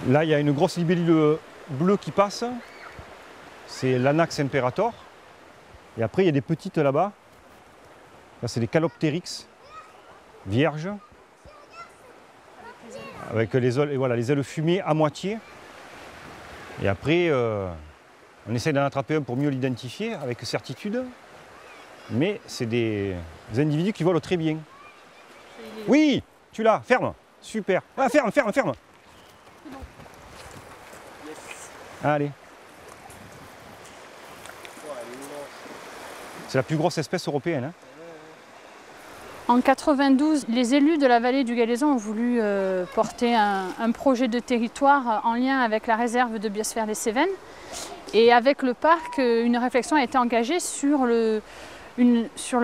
Là, il y a une grosse libellule bleue qui passe. C'est l'Anax imperator. Et après, il y a des petites là-bas. Là, c'est des Calopteryx vierges. Avec les ailes, voilà, les ailes fumées à moitié. Et après, on essaie d'en attraper un pour mieux l'identifier avec certitude. Mais c'est des individus qui volent très bien. Oui, tu l'as, ferme. Super. Ah, ferme. Allez. C'est la plus grosse espèce européenne. Hein. En 92, les élus de la vallée du Galaison ont voulu porter un projet de territoire en lien avec la réserve de biosphère des Cévennes. Et avec le parc, une réflexion a été engagée sur le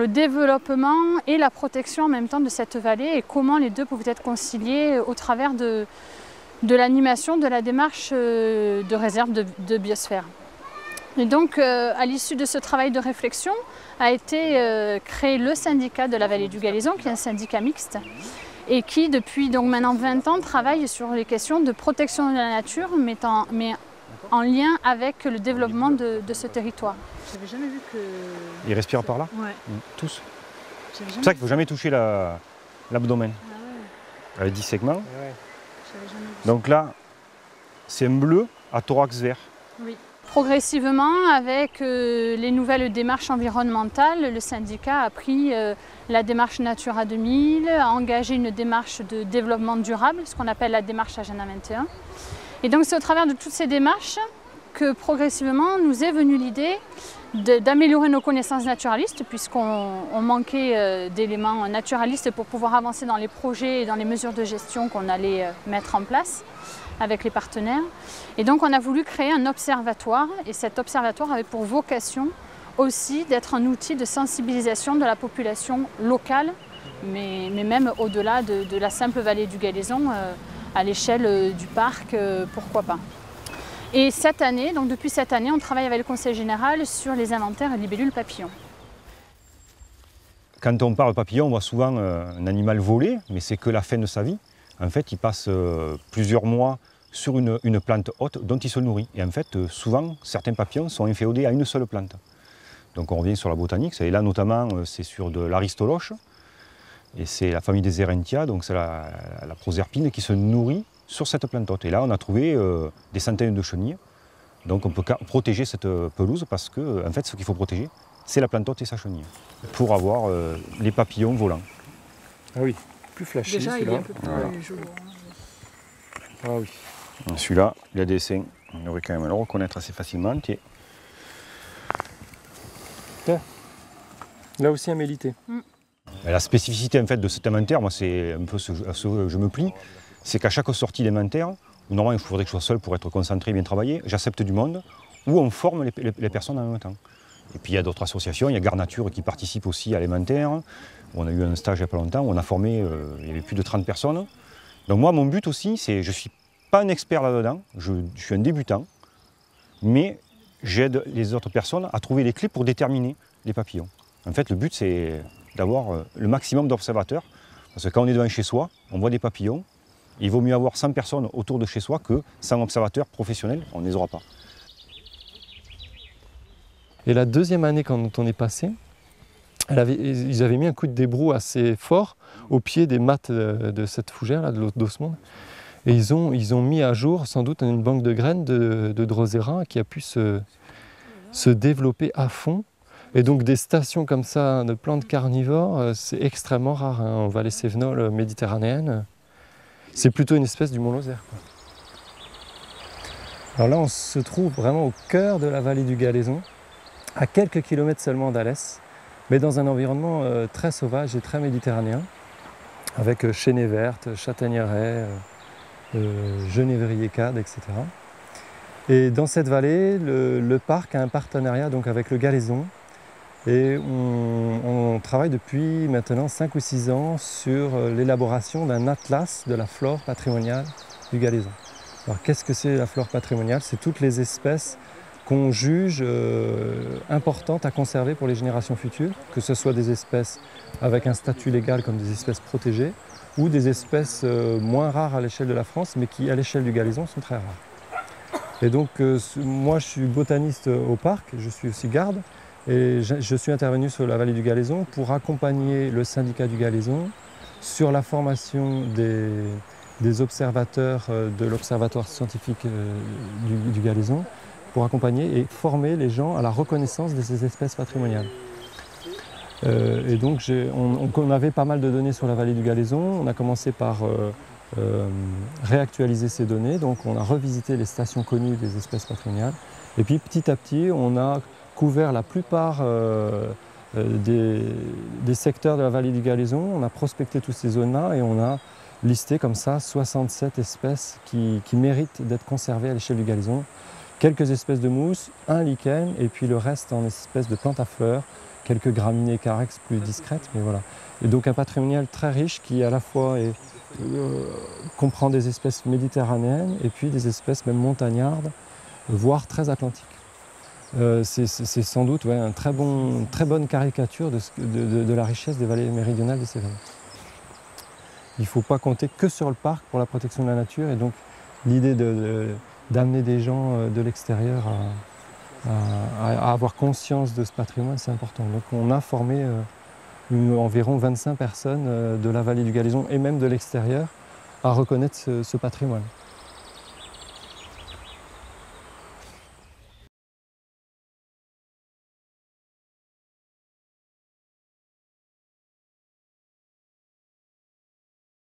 développement et la protection en même temps de cette vallée et comment les deux pouvaient être conciliés au travers de l'animation de la démarche de réserve de biosphère. Et donc, à l'issue de ce travail de réflexion, a été créé le syndicat de la vallée du Galaison, qui est un syndicat mixte, et qui, depuis donc maintenant 20 ans, travaille sur les questions de protection de la nature, mais en lien avec le développement de ce territoire. J'avais jamais vu que... Ils respirent par là? Ouais. Tous. C'est pour ça qu'il ne faut jamais toucher l'abdomen. Ah ouais. Avec 10 segments. Ouais. Donc là, c'est un bleu à thorax vert. Oui. Progressivement, avec les nouvelles démarches environnementales, le syndicat a pris la démarche Natura 2000, a engagé une démarche de développement durable, ce qu'on appelle la démarche Agenda 21. Et donc c'est au travers de toutes ces démarches que progressivement nous est venue l'idée d'améliorer nos connaissances naturalistes, puisqu'on manquait d'éléments naturalistes pour pouvoir avancer dans les projets et dans les mesures de gestion qu'on allait mettre en place avec les partenaires. Et donc on a voulu créer un observatoire, et cet observatoire avait pour vocation aussi d'être un outil de sensibilisation de la population locale, mais même au-delà de la simple vallée du Galaison, à l'échelle du parc, pourquoi pas. Et cette année, donc depuis cette année, on travaille avec le Conseil général sur les inventaires et libellules papillons. Quand on parle papillon, on voit souvent un animal volé, mais c'est que la fin de sa vie. En fait, il passe plusieurs mois sur une plante haute dont il se nourrit. Et en fait, souvent, certains papillons sont inféodés à une seule plante. Donc on revient sur la botanique. Et là, notamment, c'est sur de l'aristoloche. Et c'est la famille des Erentia, donc c'est la proserpine qui se nourrit sur cette plante haute. Et là, on a trouvé des centaines de chenilles. Donc on peut protéger cette pelouse parce que, en fait, ce qu'il faut protéger, c'est la plante haute et sa chenille, pour avoir les papillons volants. Ah oui. Plus flashy, déjà, il est un peu plus voilà. joli. Ah oui. Celui-là, il a des seins, on devrait quand même le reconnaître assez facilement. Tiens. Là aussi un mélité. La spécificité en fait, de cet inventaire, moi c'est un peu ce que je me plie, c'est qu'à chaque sortie d'inventaire, normalement il faudrait que je sois seul pour être concentré et bien travailler, j'accepte du monde, où on forme les personnes en même temps. Et puis il y a d'autres associations, il y a Garnature qui participe aussi à l'inventaire. On a eu un stage il n'y a pas longtemps où on a formé, il y avait plus de 30 personnes. Donc moi, mon but aussi, c'est, je ne suis pas un expert là-dedans, je suis un débutant, mais j'aide les autres personnes à trouver les clés pour déterminer les papillons. En fait, le but, c'est d'avoir le maximum d'observateurs, parce que quand on est devant chez soi, on voit des papillons, il vaut mieux avoir 100 personnes autour de chez soi que 100 observateurs professionnels, on ne les aura pas. Et la deuxième année quand on est passé, ils avaient mis un coup de débrou assez fort au pied des mattes de cette fougère, là, de l'osmonde. Et ils ont mis à jour sans doute une banque de graines de Drosera qui a pu se développer à fond. Et donc des stations comme ça de plantes carnivores, c'est extrêmement rare hein, en vallée cévenole méditerranéenne. C'est plutôt une espèce du Mont Lozère. Alors là, on se trouve vraiment au cœur de la vallée du Galaison, à quelques kilomètres seulement d'Alès, mais dans un environnement très sauvage et très méditerranéen, avec chênaies vertes, châtaigneraies, genévrier cade, etc. Et dans cette vallée, le parc a un partenariat donc avec le Galaison, et on travaille depuis maintenant 5 ou 6 ans sur l'élaboration d'un atlas de la flore patrimoniale du Galaison. Alors qu'est-ce que c'est la flore patrimoniale? C'est toutes les espèces qu'on juge importantes à conserver pour les générations futures, que ce soit des espèces avec un statut légal comme des espèces protégées, ou des espèces moins rares à l'échelle de la France, mais qui, à l'échelle du Galaison, sont très rares. Et donc, moi, je suis botaniste au parc, je suis aussi garde, et je suis intervenu sur la vallée du Galaison pour accompagner le syndicat du Galaison sur la formation des observateurs de l'Observatoire scientifique du Galaison, pour accompagner et former les gens à la reconnaissance de ces espèces patrimoniales. Et donc on avait pas mal de données sur la vallée du Galaison. On a commencé par réactualiser ces données, donc on a revisité les stations connues des espèces patrimoniales. Et puis petit à petit, on a couvert la plupart des secteurs de la vallée du Galaison. On a prospecté toutes ces zones-là et on a listé comme ça 67 espèces qui méritent d'être conservées à l'échelle du Galaison. Quelques espèces de mousses, un lichen et puis le reste en espèces de plantes à fleurs, quelques graminées carex plus discrètes, mais voilà. Et donc un patrimonial très riche qui à la fois comprend des espèces méditerranéennes et puis des espèces même montagnardes, voire très atlantiques. C'est sans doute une très bonne caricature de la richesse des vallées méridionales de Cévennes. Il ne faut pas compter que sur le parc pour la protection de la nature et donc l'idée d'amener des gens de l'extérieur à avoir conscience de ce patrimoine, c'est important. Donc on a formé environ 25 personnes de la vallée du Galaison et même de l'extérieur à reconnaître ce patrimoine.